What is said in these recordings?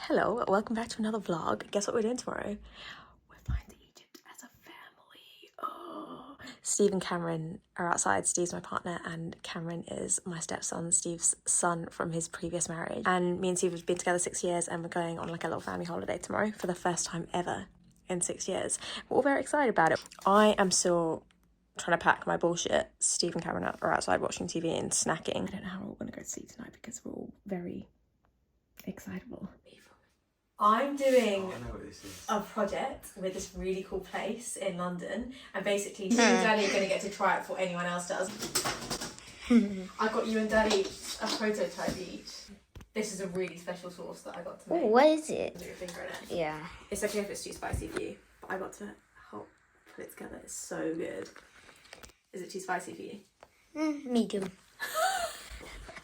Hello, welcome back to another vlog. Guess what we're doing tomorrow? We're flying to Egypt as a family. Oh. Steve and Cameron are outside. Steve's my partner and Cameron is my stepson, Steve's son from his previous marriage. And me and Steve have been together 6 years and we're going on like a little family holiday tomorrow for the first time ever in 6 years. We're all very excited about it. I am still trying to pack my bullshit. Steve and Cameron are outside watching TV and snacking. I don't know how we're going to go to sleep tonight because we're all very excitable. I'm doing a project with this really cool place in London, and basically you and Daddy are going to get to try it before anyone else does. I got you and Daddy a prototype each. This is a really special sauce that I got to make. Oh, what is it? Put your finger in it. Yeah. It's okay if it's too spicy for you, but I got to help put it together. It's so good. Is it too spicy for you? Medium.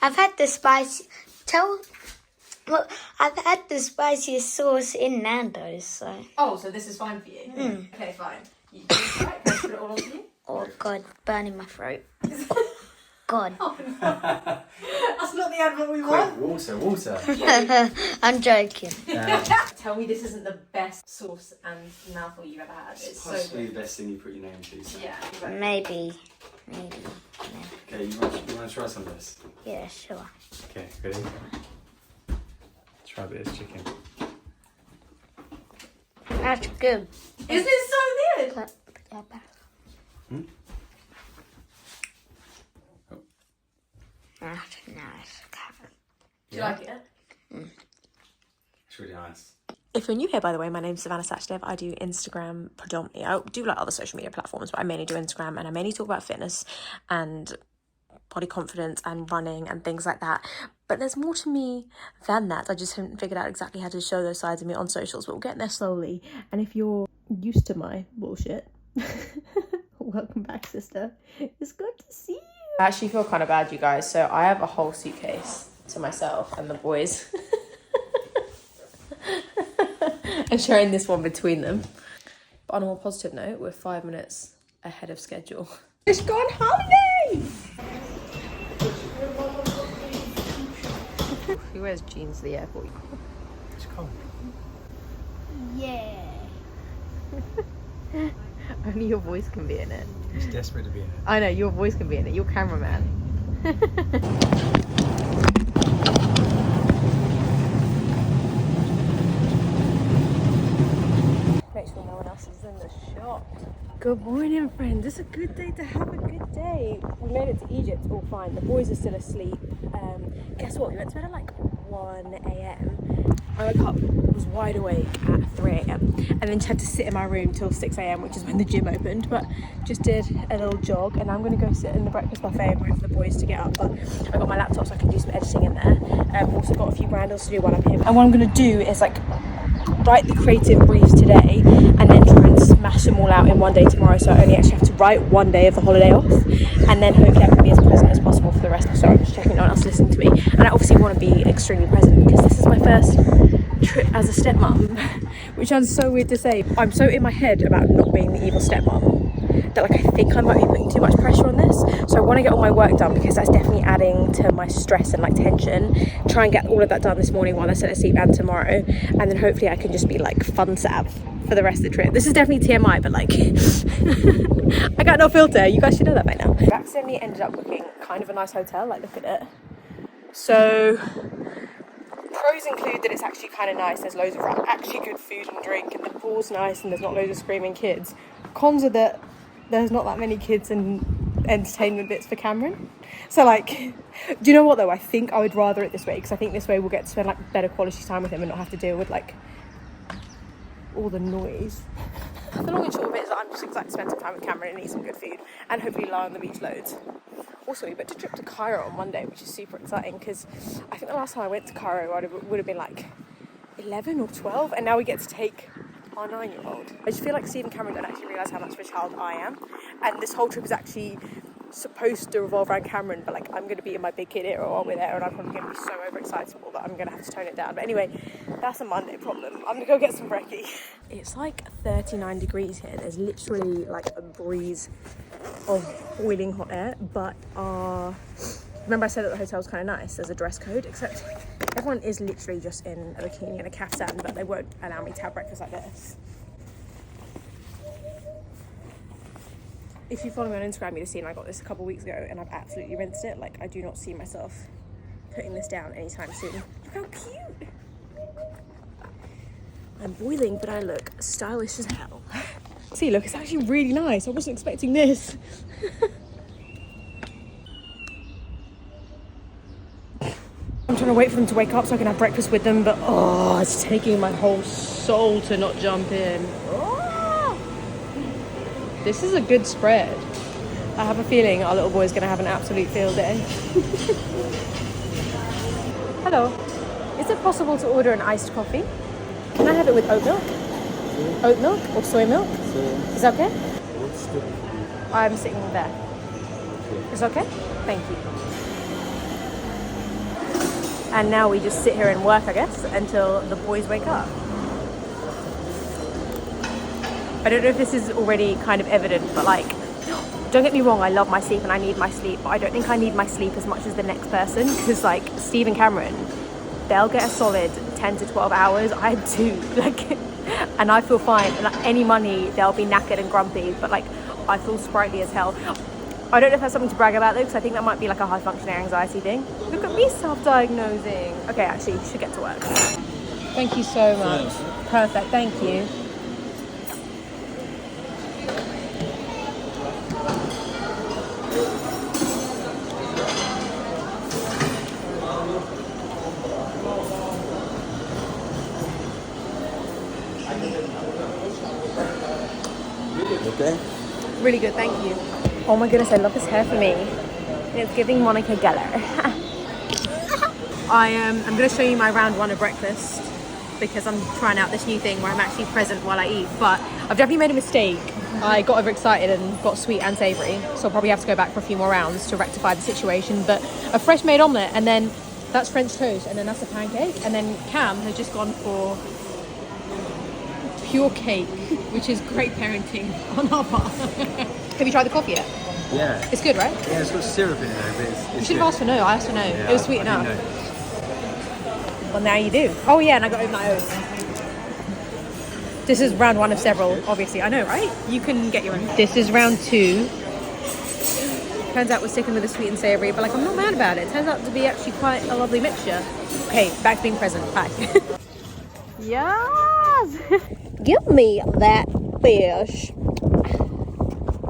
I've had the spicy... Well, I've had the spiciest sauce in Nando's, so... Oh, so this is fine for you? Okay, fine. You try it? Can I put it all on you? Oh, God, burning my throat. God. Oh, no. That's not the advert we want. Water. I'm joking. Tell me this isn't the best sauce and mouthful you've ever had. It's possibly so the best thing you put your name to. So. yeah. Exactly. Maybe. Okay, you want to try some of this? Yeah, sure. Okay, ready? Try a bit of chicken. That's good. Isn't it so good? Put that back. Oh. That's nice. Do you like it? It's really nice. If you're new here, by the way, my name's Savannah Sachdev. I do Instagram predominantly. I do like other social media platforms, but I mainly do Instagram, and I mainly talk about fitness and body confidence and running and things like that. But there's more to me than that. I just haven't figured out exactly how to show those sides of me on socials, but we're getting there slowly. And if you're used to my bullshit, welcome back, sister. It's good to see you. I actually feel kind of bad, you guys. So I have a whole suitcase to myself and the boys. And sharing this one between them. But on a more positive note, we're 5 minutes ahead of schedule. Just go on holiday! Who wears jeans to the airport? It's cold. Yeah. Only your voice can be in it. He's desperate to be in it. I know, your voice can be in it. You're cameraman. Make sure no one else is in the shop. Good morning, friends. It's a good day to have a good day. We made it to Egypt, all fine. The boys are still asleep. Guess what? We went to bed at like 1 a.m. I woke up, was wide awake at 3 a.m. and then had to sit in my room till 6 a.m, which is when the gym opened. But just did a little jog, and I'm going to go sit in the breakfast buffet and wait for the boys to get up. But I got my laptop so I can do some editing in there. Also got a few brandles to do while I'm here. And what I'm going to do is like write the creative briefs today and then try and smash them all out in one day tomorrow, so I only actually have to write one day of the holiday off, and then hopefully I can be as present as possible for the rest. So I'm just checking no one else listening to me, and I obviously want to be extremely present because this is my first trip as a stepmom, which sounds so weird to say. I'm so in my head about not being the evil stepmom that like I think I might be putting too much pressure on this, so I want to get all my work done because that's definitely adding to my stress and like tension. Try and get all of that done this morning while they're still asleep and tomorrow, and then hopefully I can just be like fun sav for the rest of the trip. This is definitely TMI, but like I got no filter. You guys should know that by now. I accidentally ended up booking kind of a nice hotel. Like, look at it. So pros include that it's actually kind of nice. There's loads of actually good food and drink, and the pool's nice, and there's not loads of screaming kids. Cons are that there's not that many kids and entertainment bits for Cameron. So like, do you know what though? I think I would rather it this way, because I think this way we'll get to spend like better quality time with him and not have to deal with like all the noise. The long and short of it is that I'm just excited to spend some time with Cameron and eat some good food and hopefully lie on the beach loads. Also, we booked a trip to Cairo on Monday, which is super exciting because I think the last time I went to Cairo would have been like 11 or 12, and now we get to take our 9-year-old. I just feel like Steve and Cameron don't actually realise how much of a child I am, and this whole trip is actually supposed to revolve around Cameron, but like I'm going to be in my big kid era while we're there, and I'm probably going to be so overexcitable that I'm going to have to tone it down. But anyway, that's a Monday problem. I'm going to go get some brekkie. It's like 39 degrees here. There's literally like a breeze of boiling hot air, but remember I said that the hotel's kind of nice. There's a dress code, except Everyone is literally just in a bikini and a caftan, but they won't allow me to have breakfast like this. If you follow me on Instagram, you'd have seen I got this a couple of weeks ago and I've absolutely rinsed it. Like, I do not see myself putting this down anytime soon. Look how cute! I'm boiling, but I look stylish as hell. See, look, it's actually really nice. I wasn't expecting this. I'm trying to wait for them to wake up so I can have breakfast with them, but oh, it's taking my whole soul to not jump in. Oh. This is a good spread. I have a feeling our little boy's gonna have an absolute field day. Hello. Is it possible to order an iced coffee? Can I have it with oat milk? Oat milk or soy milk? Is that okay? I'm sitting there. Is that okay? Thank you. And now we just sit here and work, I guess, until the boys wake up. I don't know if this is already kind of evident, but like, don't get me wrong, I love my sleep and I need my sleep, but I don't think I need my sleep as much as the next person, because like Steve and Cameron, they'll get a solid 10 to 12 hours. I do, like, and I feel fine. And like, any money, they'll be knackered and grumpy, but like, I feel sprightly as hell. I don't know if that's something to brag about though, because I think that might be like a high functioning anxiety thing. Look at me self-diagnosing. Okay, actually, should get to work. Thank you so much. Perfect, thank you. Okay. Really good, thank you. Oh my goodness, I love this hair for me. It's giving Monica Geller. I'm going to show you my round one of breakfast because I'm trying out this new thing where I'm actually present while I eat. But I've definitely made a mistake. I got overexcited and got sweet and savoury, so I'll probably have to go back for a few more rounds to rectify the situation. But a fresh made omelette, and then that's French toast, and then that's a pancake, and then Cam has just gone for pure cake, which is great parenting on our part. Have you tried the coffee yet? Yeah. It's good, right? Yeah, it's got syrup in there, but it's You should have asked for no. I asked for no. Yeah, It was sweet I enough. didn't know. Well, now you do. Oh yeah, and I got overnight oats. This is round one of several, obviously. I know, right? You can get your own. This is round two. Turns out we're sticking with the sweet and savoury, but like I'm not mad about it. It turns out to be actually quite a lovely mixture. Okay, back to being present. Bye. Yes! Give me that fish.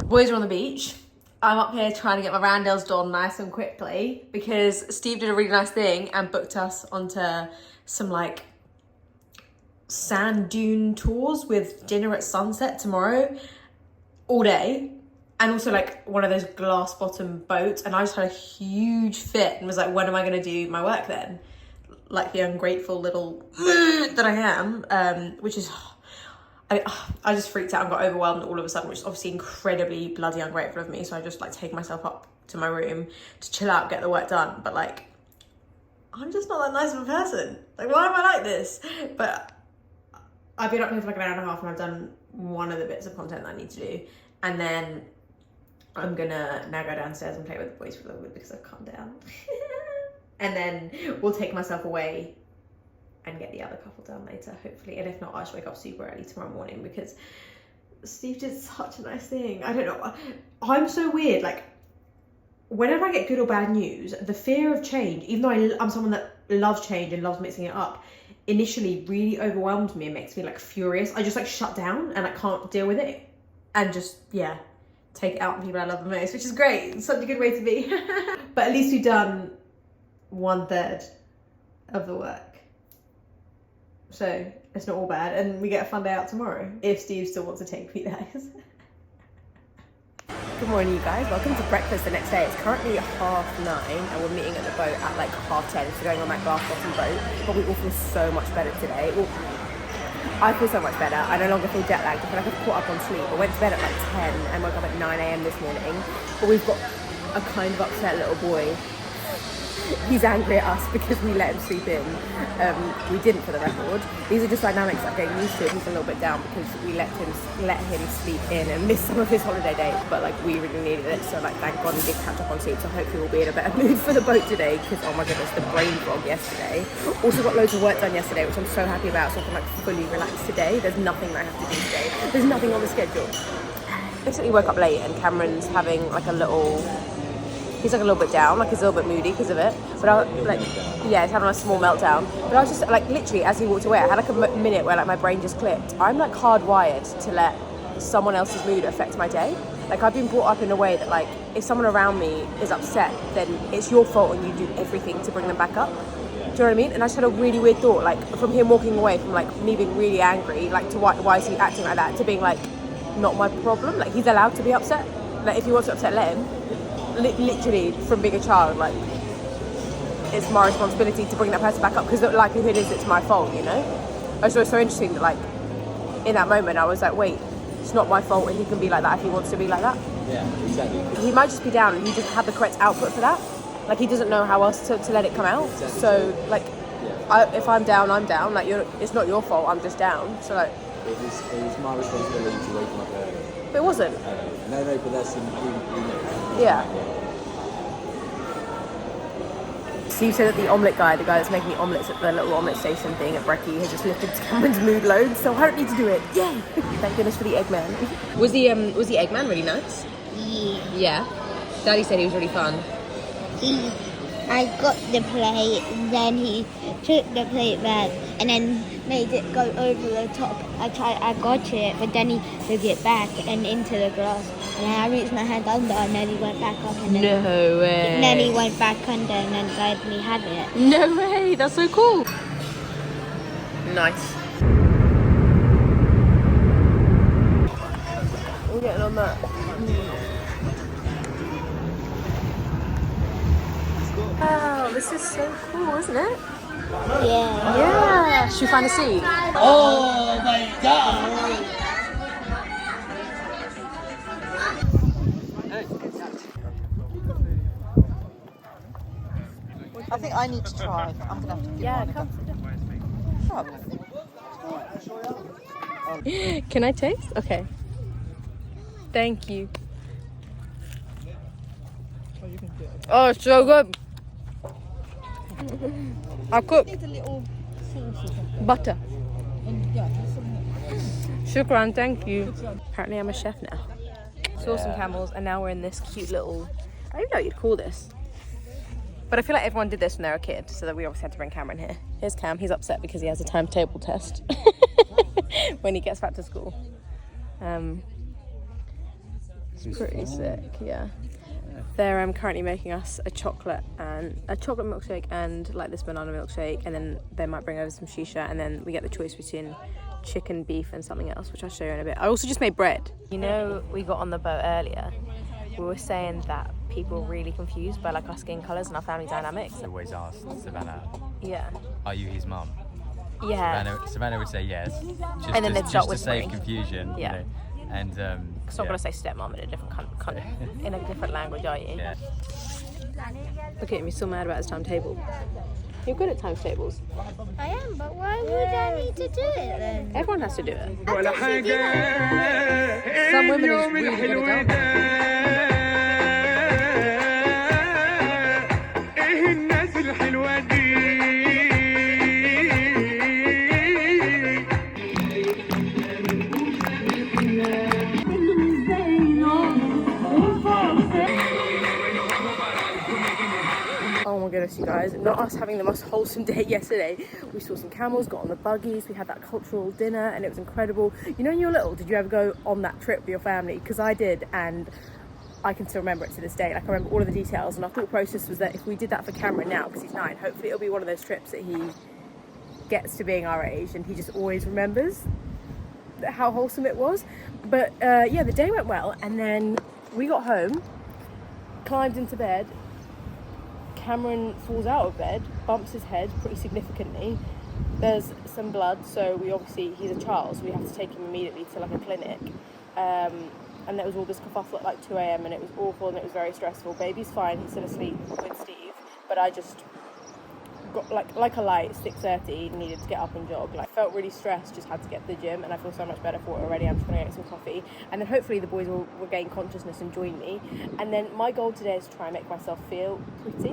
Boys are on the beach. I'm up here trying to get my roundels done nice and quickly because Steve did a really nice thing and booked us onto some like sand dune tours with dinner at sunset tomorrow all day, and also like one of those glass bottom boats, and I just had a huge fit and was like, when am I going to do my work then? Like the ungrateful little that I am, which is, I just freaked out and got overwhelmed all of a sudden, which is obviously incredibly bloody ungrateful of me. So I just like take myself up to my room to chill out, get the work done. But like, I'm just not that nice of a person. Like, why am I like this? But I've been up here for like an hour and a half and I've done one of the bits of content that I need to do. And then I'm gonna now go downstairs and play with the boys for a little bit because I've calmed down. And then we'll take myself away and get the other couple down later, hopefully. And if not, I should wake up super early tomorrow morning because Steve did such a nice thing. I don't know. I'm so weird. Like, whenever I get good or bad news, the fear of change, even though I'm someone that loves change and loves mixing it up, initially really overwhelmed me and makes me like furious. I just like shut down and I can't deal with it. And just, yeah, take it out on people I love the most, which is great. It's such a good way to be. But at least we've done 1/3 of the work. So it's not all bad, and we get a fun day out tomorrow if Steve still wants to take me, that is. Good morning, you guys. Welcome to breakfast the next day. It's currently 9:30 and we're meeting at the boat at like 10:30. So going on that glass bottom boat, but we all feel so much better today. Well, I feel so much better. I no longer feel jet lagged. I feel like I've caught up on sleep. I went to bed at like 10 and woke up at 9 a.m. this morning, but we've got a kind of upset little boy He's angry at us because we let him sleep in. We didn't, for the record. These are just dynamics I'm getting used to. He's a little bit down because we let him sleep in and miss some of his holiday days. But like we really needed it, so like thank God we did catch up on sleep. So hopefully we'll be in a better mood for the boat today. Because oh my goodness, the brain fog yesterday. Also got loads of work done yesterday, which I'm so happy about. So I can like fully relax today. There's nothing that I have to do today. There's nothing on the schedule. Basically woke up late and Cameron's having like a little. He's like a little bit down, like he's a little bit moody because of it. But I like, yeah, he's having a small meltdown. But I was just like, literally, as he walked away, I had like a minute where like my brain just clicked. I'm like hardwired to let someone else's mood affect my day. Like I've been brought up in a way that like, if someone around me is upset, then it's your fault and you do everything to bring them back up. Do you know what I mean? And I just had a really weird thought, like from him walking away, from like me being really angry, like to why is he acting like that, to being like, not my problem. Like he's allowed to be upset. Like if he wants to upset, let him. Literally from being a child, like it's my responsibility to bring that person back up because the likelihood is it's my fault, you know. I was so interesting that like in that moment I was like, wait, it's not my fault and he can be like that if he wants to be like that. Yeah, exactly. He might just be down and he doesn't have the correct output for that. Like he doesn't know how else to let it come out. Exactly. So like if I'm down, I'm down. Like it's not your fault, I'm just down. So like it was my responsibility to wake him up early. But it wasn't. No, but that's yeah. Steve said that the omelette guy, the guy that's making the omelettes at the little omelette station thing at Brekkie, has just lifted Cameron's mood load, so I don't need to do it. Yay! Thank goodness for the Eggman. Was the Eggman really nice? Yeah. Yeah. Daddy said he was really fun. I got the plate, and then he took the plate back, and then made it go over the top. I got it, but then he took it back and into the glass, and then I reached my hand under, and then he went back up, and then no way. And then he went back under, and then let me have it. No way! That's so cool. Nice. We're getting on that. Wow, this is so cool, isn't it? Yeah. Yeah. Should we find a seat? Oh my god! I think I need to try. I'm gonna have to give mine a go. Can I taste? Okay. Thank you. Oh, it's so good. I cook butter. Shukran, thank you. Apparently I'm a chef now. Saw some camels and now we're in this cute little, I don't know what you'd call this. But I feel like everyone did this when they were a kid, so that we obviously had to bring Cameron here. Here's Cam, he's upset because he has a timetable test when he gets back to school. It's pretty sick, yeah. They're currently making us a chocolate milkshake and like this banana milkshake, and then they might bring over some shisha, and then we get the choice between chicken, beef and something else, which I'll show you in a bit. I also just made bread. You know, we got on the boat earlier, we were saying that people are really confused by like our skin colours and our family dynamics. I always asked Savannah, Yeah. are you his mum? Yeah. Savannah would say yes. Just And then they'd start to save whispering. confusion. Yeah. You know? And It's not gonna say stepmom in a different in a different language, are you? yeah. Look at him, he's still mad about his timetable. You're good at timetables. I am, but why would I need to do it then? Everyone has to do it. Some women are really good at dancing. Oh my goodness, you guys, not us having the most wholesome day yesterday. We saw some camels, got on the buggies, we had that cultural dinner and it was incredible. You know, when you were little, did you ever go on that trip with your family? Because I did, and I can still remember it to this day. Like I remember all of the details, and our thought process was that if we did that for Cameron now, because he's 9, hopefully it'll be one of those trips that he gets to being our age and he just always remembers how wholesome it was. But yeah, the day went well, and then we got home, climbed into bed. Cameron falls out of bed, bumps his head pretty significantly. There's some blood, so he's a child, so we have to take him immediately to like a clinic. And there was all this kerfuffle at like 2 a.m. and it was awful and it was very stressful. Baby's fine, he's still asleep with Steve. but I just got like a light, 6:30, needed to get up and jog. Like, felt really stressed, just had to get to the gym, and I feel so much better for it already. I'm just gonna get some coffee, and then hopefully the boys will gain consciousness and join me. And then my goal today is to try and make myself feel pretty,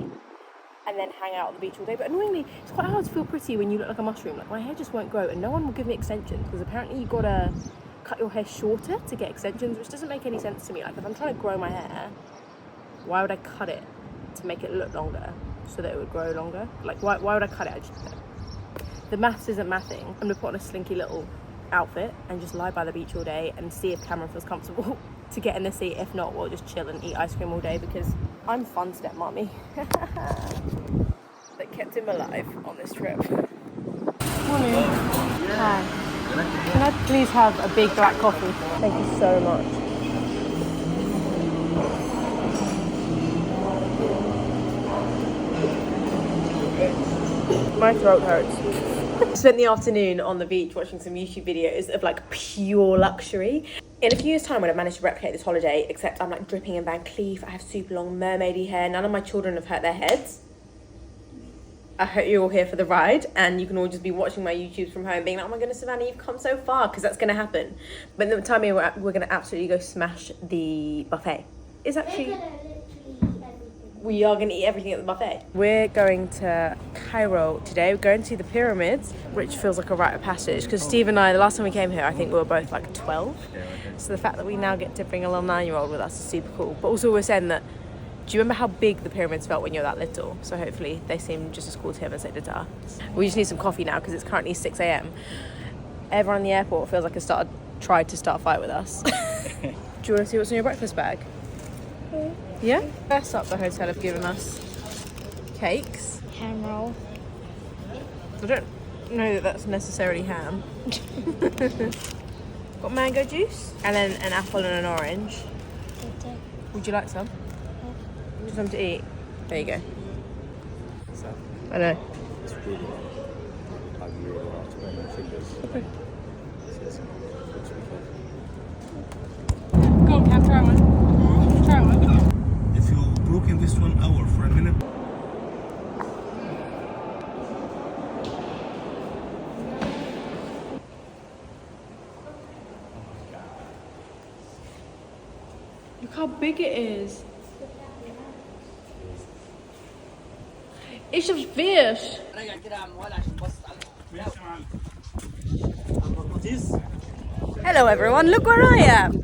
and then hang out on the beach all day. But annoyingly, it's quite hard to feel pretty when you look like a mushroom. Like, my hair just won't grow, and no one will give me extensions, because apparently you gotta cut your hair shorter to get extensions, which doesn't make any sense to me. Like, if I'm trying to grow my hair, why would I cut it to make it look longer so that it would grow longer? Like, why would I cut it? The maths isn't mathing. I'm gonna put on a slinky little outfit and just lie by the beach all day and see if Cameron feels comfortable to get in the seat. If not, we'll just chill and eat ice cream all day, because I'm fun stepmommy that kept him alive on this trip. Morning. Hi. Can I please have a big black coffee? Thank you so much. My throat hurts. Spent the afternoon on the beach watching some YouTube videos of like pure luxury. In a few years' time, when I've managed to replicate this holiday, except I'm like dripping in Van Cleef, I have super long mermaidy hair, none of my children have hurt their heads. I hope you're all here for the ride, and you can all just be watching my YouTubes from home being like, oh my goodness, Savannah, you've come so far, because that's going to happen. But in the time we're going to absolutely go smash the buffet. It's actually... We are going to eat everything at the buffet. We're going to Cairo today. We're going to see the pyramids, which feels like a rite of passage, because Steve and I, the last time we came here, I think we were both like 12. So the fact that we now get to bring a little 9-year-old with us is super cool. But also we're saying that, do you remember how big the pyramids felt when you were that little? So hopefully they seem just as cool to him as they did to us. We just need some coffee now because it's currently 6 a.m. Everyone in the airport feels like tried to start a fight with us. Do you want to see what's in your breakfast bag? Yeah? First up, the hotel have given us cakes. Ham roll. I don't know that that's necessarily ham. Got mango juice and then an apple and an orange. Would you like some? Just some to eat. There you go. I know. It's really I really have to burn my fingers. Okay. So Go on, Cam, try one. Try one. If you broke in this 1 hour for a minute. Look how big it is. It's a fish. Hello everyone, look where I am.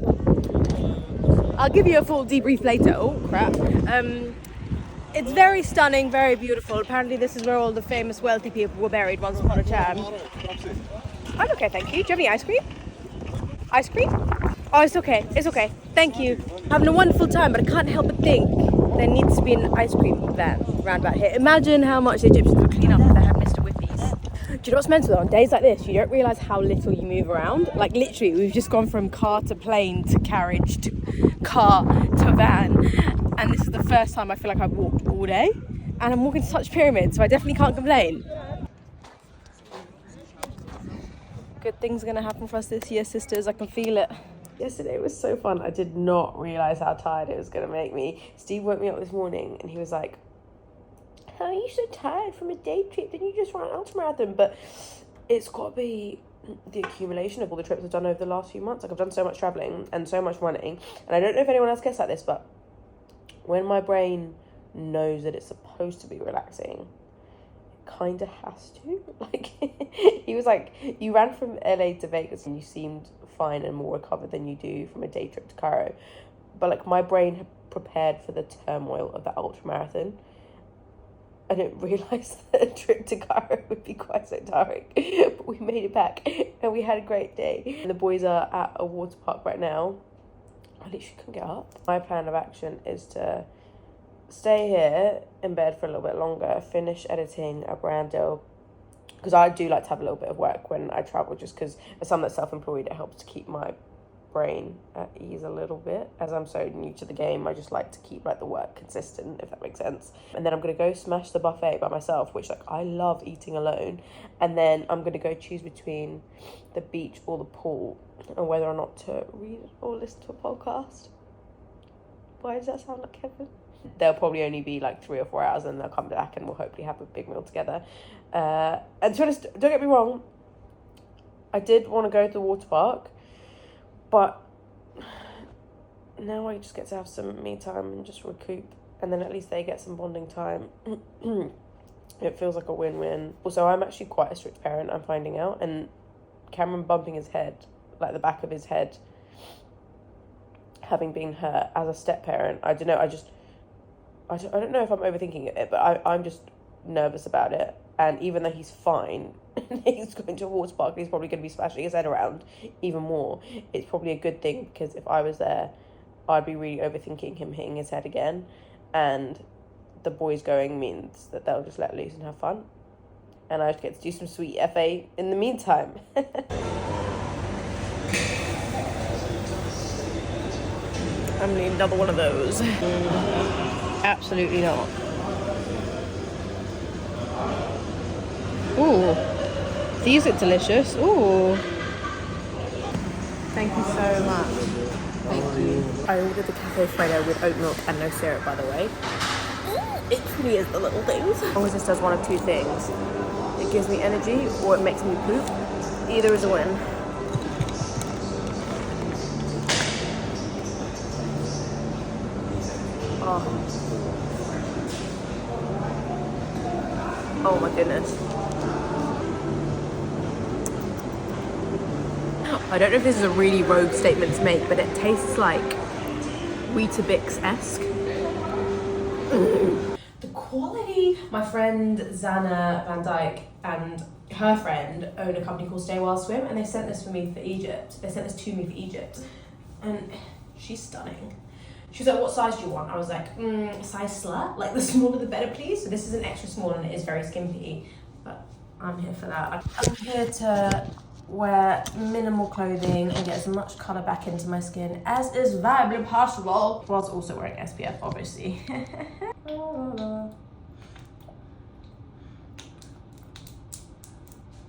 I'll give you a full debrief later. Oh crap. It's very stunning, very beautiful. Apparently this is where all the famous wealthy people were buried once upon a time. I'm okay, thank you. Do you have any ice cream? Ice cream? Oh, it's okay. It's okay. Thank you. Having a wonderful time, but I can't help but think there needs to be an ice cream van round about here. Imagine how much the Egyptians would clean up if they had Mr. Whippies. Do you know what's mental though? On days like this, you don't realise how little you move around. Like literally, we've just gone from car to plane to carriage to car to van. And this is the first time I feel like I've walked all day. And I'm walking to such pyramids, so I definitely can't complain. Good things are going to happen for us this year, sisters. I can feel it. Yesterday was so fun. I did not realise how tired it was going to make me. Steve woke me up this morning and he was like, how are you so tired from a day trip? Then you just ran an ultramarathon. But it's got to be the accumulation of all the trips I've done over the last few months. Like, I've done so much travelling and so much running. And I don't know if anyone else gets like this, but when my brain knows that it's supposed to be relaxing, it kind of has to. Like, he was like, you ran from LA to Vegas and you seemed fine and more recovered than you do from a day trip to Cairo. But like, my brain had prepared for the turmoil of that ultramarathon. I didn't realise that a trip to Cairo would be quite so tiring. But we made it back and we had a great day. And the boys are at a water park right now. I literally couldn't get up. My plan of action is to stay here in bed for a little bit longer, finish editing a brand deal, because I do like to have a little bit of work when I travel, just because as someone that's self-employed, it helps to keep my brain at ease a little bit. As I'm so new to the game, I just like to keep like the work consistent, if that makes sense. And then I'm gonna go smash the buffet by myself, which like I love eating alone. And then I'm gonna go choose between the beach or the pool and whether or not to read or listen to a podcast. Why does that sound like Kevin? They'll probably only be like 3 or 4 hours, and they'll come back and we'll hopefully have a big meal together. And to be honest, don't get me wrong, I did want to go to the water park, but now I just get to have some me time and just recoup, and then at least they get some bonding time. It feels like a win-win. Also, I'm actually quite a strict parent, I'm finding out, and Cameron bumping his head, like the back of his head, having been hurt as a step-parent, I don't know, I don't know if I'm overthinking it, but I'm just nervous about it. And even though he's fine, he's going to a water park and he's probably going to be smashing his head around even more, it's probably a good thing, because if I was there, I'd be really overthinking him hitting his head again. And the boys going means that they'll just let loose and have fun. And I just get to do some sweet FA in the meantime. I'm gonna need another one of those. Absolutely not. Ooh, these look delicious. Ooh. Thank you so much. Thank you. I ordered the Cafe Freddo with oat milk and no syrup, by the way. It truly is the little things. Always just does one of two things. It gives me energy or it makes me poop. Either is a win. Oh my goodness. I don't know if this is a really rogue statement to make, but it tastes like Weetabix-esque. The quality. My friend Zana Van Dyke and her friend own a company called Stay Wild Swim, and they sent this for me for Egypt. They sent this to me for Egypt, and she's stunning. She was like, what size do you want? I was like, size slut, like the smaller the better, please. So this is an extra small and it is very skimpy, but I'm here for that. I'm here to wear minimal clothing and get as much colour back into my skin as is viably possible, whilst also wearing SPF, obviously.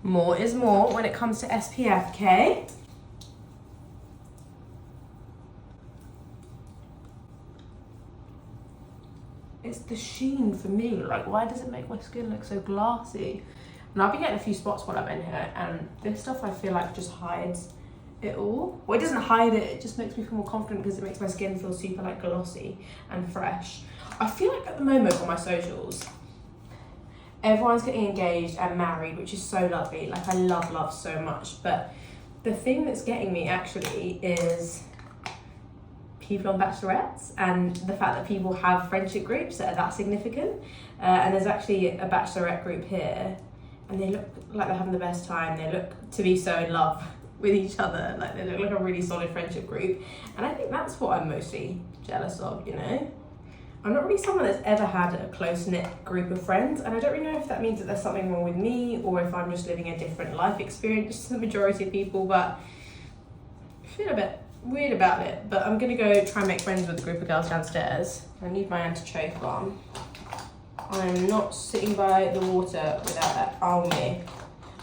More is more when it comes to SPF, okay? It's the sheen for me. Like, why does it make my skin look so glassy? And I've been getting a few spots while I've been here, and this stuff I feel like just hides it all. Well, it doesn't hide it, it just makes me feel more confident because it makes my skin feel super like glossy and fresh. I feel like at the moment on my socials, everyone's getting engaged and married, which is so lovely. Like, I love love so much, but the thing that's getting me actually is people on bachelorettes, and the fact that people have friendship groups that are that significant. And there's actually a bachelorette group here, and they look like they're having the best time. They look to be so in love with each other. Like, they look like a really solid friendship group. And I think that's what I'm mostly jealous of, you know? I'm not really someone that's ever had a close-knit group of friends, and I don't really know if that means that there's something wrong with me or if I'm just living a different life experience to the majority of people, but I feel a bit weird about it. But I'm gonna go try and make friends with a group of girls downstairs. I need my anti-choke balm. I'm not sitting by the water without that on me.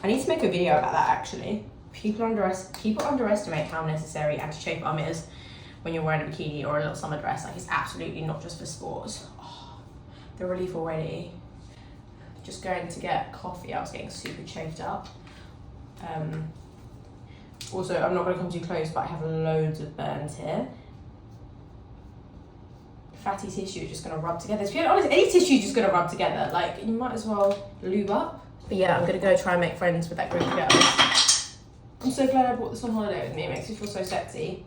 I need to make a video about that actually. People underestimate how necessary anti-choke balm is when you're wearing a bikini or a little summer dress. Like, it's absolutely not just for sports. Oh, the relief already. Just going to get coffee, I was getting super chafed up. Also, I'm not going to come too close, but I have loads of burns here. Fatty tissue is just going to rub together. To be honest, any tissue is just going to rub together. Like, you might as well lube up. But yeah, I'm going to go try and make friends with that group of girls. I'm so glad I brought this on holiday with me. It makes me feel so sexy.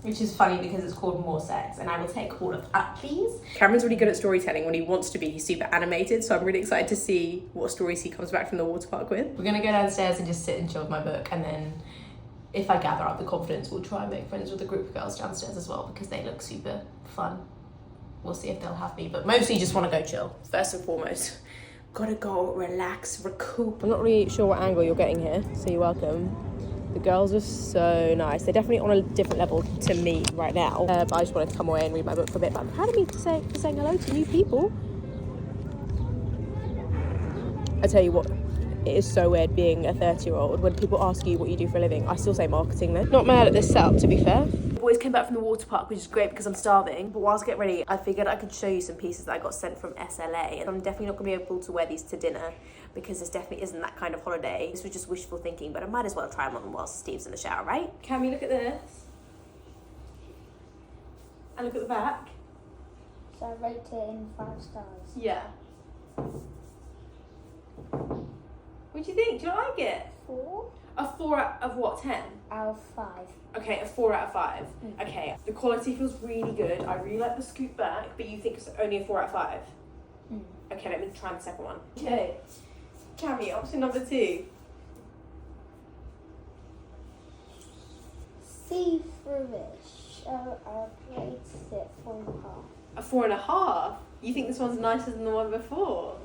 Which is funny because it's called More Sex, and I will take all of that, please. Cameron's really good at storytelling when he wants to be. He's super animated, so I'm really excited to see what stories he comes back from the water park with. We're gonna go downstairs and just sit and chill with my book, and then if I gather up the confidence, we'll try and make friends with a group of girls downstairs as well, because they look super fun. We'll see if they'll have me, but mostly just want to go chill, first and foremost. Gotta go relax, recoup. I'm not really sure what angle you're getting here, so you're welcome. The girls are so nice. They're definitely on a different level to me right now. But I just wanted to come away and read my book for a bit. But I'm proud of me for saying hello to new people. I tell you what, it is so weird being a 30-year-old when people ask you what you do for a living. I still say marketing then. Not mad at this setup, to be fair. The boys came back from the water park, which is great because I'm starving. But whilst I get ready, I figured I could show you some pieces that I got sent from SLA. And I'm definitely not going to be able to wear these to dinner because this definitely isn't that kind of holiday. This was just wishful thinking, but I might as well try them on whilst Steve's in the shower, right? Can we look at this? And look at the back. So I rate it in 5 stars. Yeah. What do you think? Do you like it? 4 A 4 out of what, 10? out of 5. Okay, a 4 out of 5. Okay, the quality feels really good. I really like the scoop back, but you think it's only a 4 out of 5? Okay, let me try the second one. Okay, Cammy, option number 2. See-through-ish. So I rate it 4.5. A 4.5? You think this one's nicer than the one before?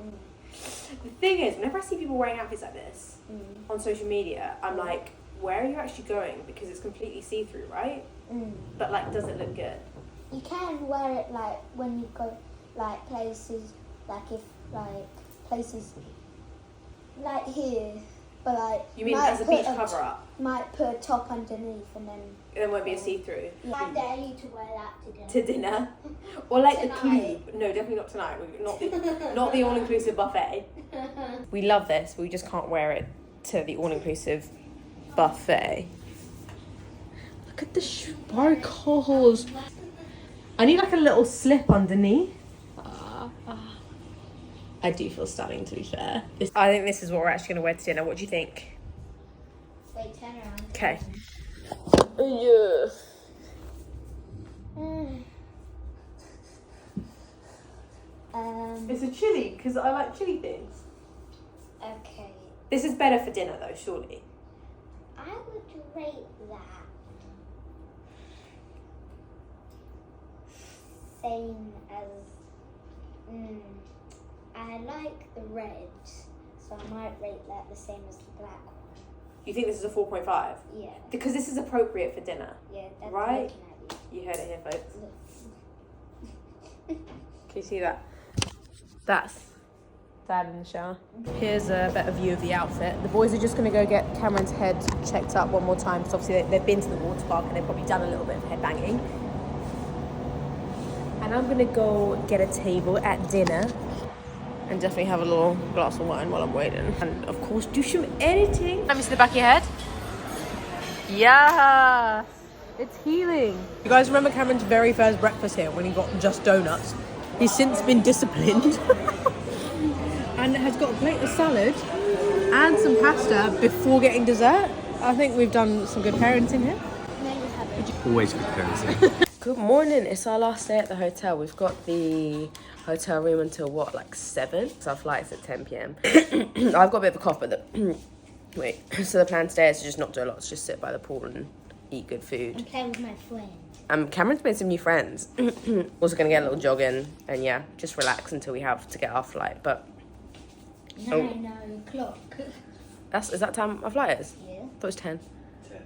The thing is, whenever I see people wearing outfits like this on social media, I'm like, where are you actually going? Because it's completely see-through, right? But like, does it look good? You can wear it like when you go like places, like if like places like here, but like You mean might as a put beach cover-up? Might put a top underneath and then. There won't be a see-through. I dare you to wear that To dinner? Or like the Tonight. club? No, definitely not tonight. Not the all-inclusive buffet. We love this, but we just can't wear it to the all-inclusive buffet. Look at the sparkles. I need like a little slip underneath. I do feel stunning, to be fair. I think this is what we're actually going to wear to dinner. What do you think? Wait, turn around. Okay. Yeah. It's a chili, because I like chili things. Okay. This is better for dinner, though, surely. I would rate that same as. I like the red, so I might rate that the same as the black one. You think this is a 4.5? Yeah. Because this is appropriate for dinner. Yeah, that's Right? looking at you. You heard it here, folks. Can you see that? That's Dad in the shower. Here's a better view of the outfit. The boys are just going to go get Cameron's head checked up one more time because obviously they've been to the water park and they've probably done a little bit of head banging. And I'm going to go get a table at dinner and definitely have a little glass of wine while I'm waiting. And of course, do some editing. Let me see the back of your head. Yeah, it's healing. You guys remember Cameron's very first breakfast here when he got just donuts? He's since been disciplined and has got a plate of salad and some pasta before getting dessert. I think we've done some good parenting here. No, you haven't. Always good parenting. Good morning, it's our last day at the hotel. We've got the hotel room until what, like 7? So our flight's at 10 p.m. I've got a bit of a cough, but wait. So the plan today is to just not do a lot, to just sit by the pool and eat good food. And play with my friend. Cameron's made some new friends. Also gonna get a little jog in and yeah, just relax until we have to get our flight. But 9 o'clock. is that time our flight is? Yeah. I thought it was 10. 10.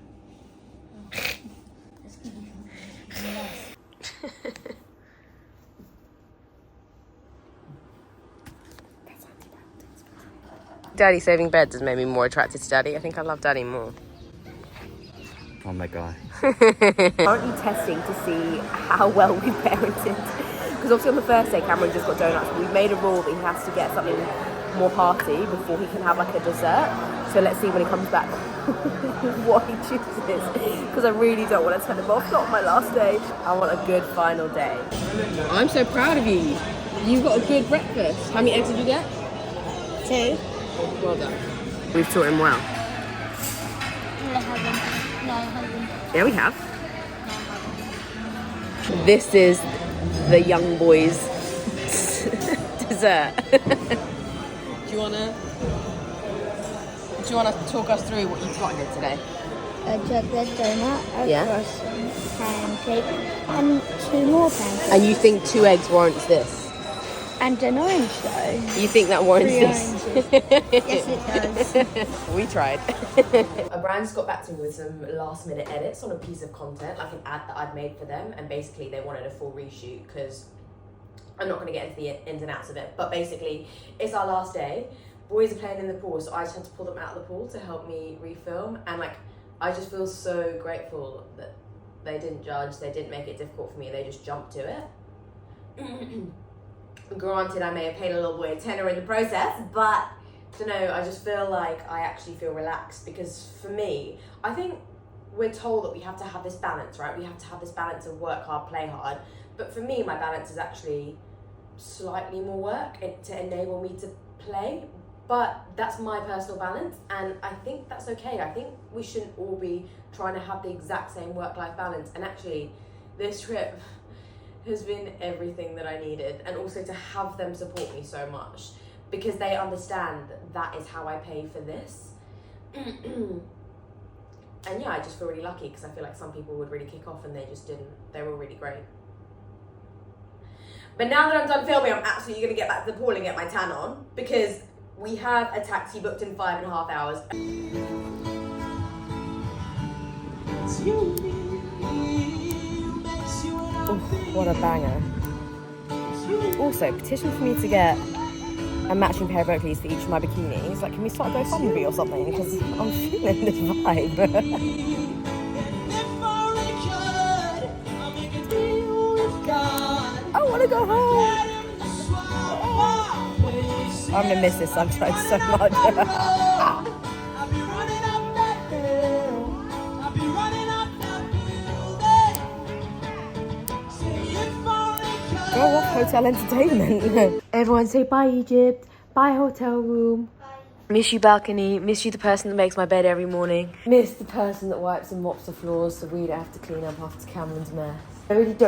Daddy saving beds has made me more attracted to Daddy. I think I love Daddy more. I'm that guy. Currently testing to see how well we've parented. Because obviously on the first day, Cameron just got donuts. We've made a rule that he has to get something more hearty before he can have like a dessert. So let's see when he comes back what he chooses. Because I really don't want to turn him off. Not on my last day. I want a good final day. I'm so proud of you. You got a good breakfast. How many eggs did you get? 2. Well done. We've taught him well. No, I haven't. Yeah, we have. This is the young boys' dessert. Do you wanna talk us through what you've got here today? A chocolate donut, a Yeah. croissant, pancake, and 2 more pancakes. And you think 2 eggs warrants this? And an orange though. You think that warrants 3 this? Yes, it does. We tried. A brand's got back to me with some last minute edits on a piece of content, like an ad that I'd made for them, and basically they wanted a full reshoot because I'm not going to get into the ins and outs of it, but basically it's our last day. boys are playing in the pool, so I just had to pull them out of the pool to help me refilm. And like, I just feel so grateful that they didn't judge, they didn't make it difficult for me, they just jumped to it. Granted, I may have paid a little boy a tenner in the process, but I don't know, I just feel like I actually feel relaxed, because for me, I think we're told that we have to have this balance, right? We have to have this balance of work hard, play hard. But for me, my balance is actually slightly more work to enable me to play. But that's my personal balance, and I think that's okay. I think we shouldn't all be trying to have the exact same work-life balance. And actually, this trip has been everything that I needed, and also to have them support me so much, because they understand that is how I pay for this. And yeah, I just feel really lucky, because I feel like some people would really kick off and they just didn't. They were really great. But now that I'm done filming, I'm absolutely going to get back to the pool and get my tan on, because we have a taxi booked in 5.5 hours. Oh, what a banger. Also, petition for me to get a matching pair of Oakleys for each of my bikinis. Like, can we start a GoFundMe or something? Because I'm feeling this vibe. I want to go home. I'm going to miss this sunshine so much. Go off hotel entertainment. Everyone say bye Egypt, bye hotel room. Bye. Miss you balcony, miss you the person that makes my bed every morning. Miss the person that wipes and mops the floors so we don't have to clean up after Cameron's mess. You're the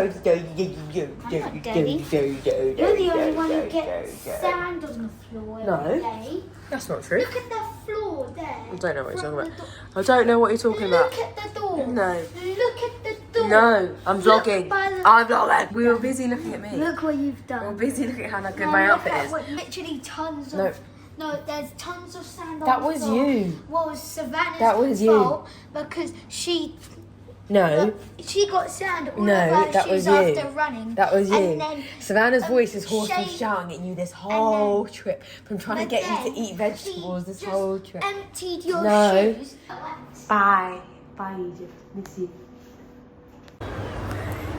only one who gets sand on the floor every day. That's not true. Look at the floor there. I don't know what you're talking about. I don't know what you're talking about. Look at the door. No. Look at the door. No, I'm vlogging. I'm vlogging. We were busy looking at me. Look what you've done. We were busy looking at how good my outfit is. Literally tons of... No, there's tons of sand on That the was floor. you. Well, it was Savannah's That was you. fault because she... No. She got sand all No, over that her was shoes you. after running. That was you. And then, Savannah's voice is hoarse from Shay- shouting at you this whole trip, from trying to get you to eat vegetables this whole trip. Emptied your No. shoes. Bye. Bye, Egypt. Miss you.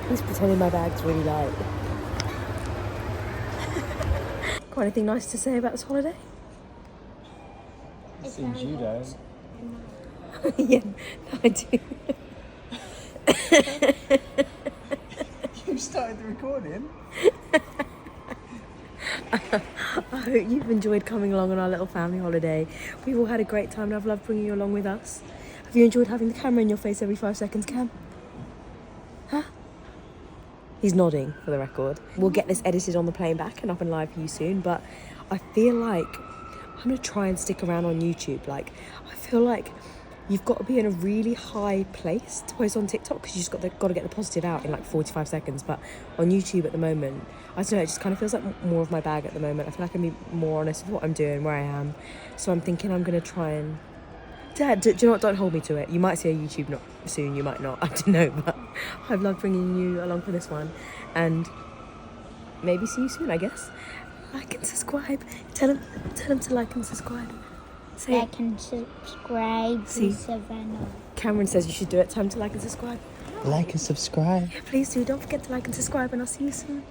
He's pretending my bag's really light. Got anything nice to say about this holiday? Seems you don't. Yeah, I do. You started the recording? I hope you've enjoyed coming along on our little family holiday. We've all had a great time and I've loved bringing you along with us. Have you enjoyed having the camera in your face every 5 seconds, Cam? Huh? He's nodding, for the record. We'll get this edited on the plane back and up and live for you soon, but I feel like I'm going to try and stick around on YouTube. Like, I feel like you've got to be in a really high place to post on TikTok, because you just got to get the positive out in like 45 seconds. But on YouTube at the moment, I don't know, it just kind of feels like more of my bag at the moment. I feel like I can be more honest with what I'm doing, where I am. So I'm thinking I'm going to try and... Dad, do you know what? Don't hold me to it. You might see a YouTube not soon, you might not. I don't know, but I've loved bringing you along for this one. And maybe see you soon, I guess. Like and subscribe. Tell them to like and subscribe. Say Like and subscribe to Savannah. Cameron says you should do it. Time to like and subscribe. Like and subscribe. Yeah, please do. Don't forget to like and subscribe, and I'll see you soon.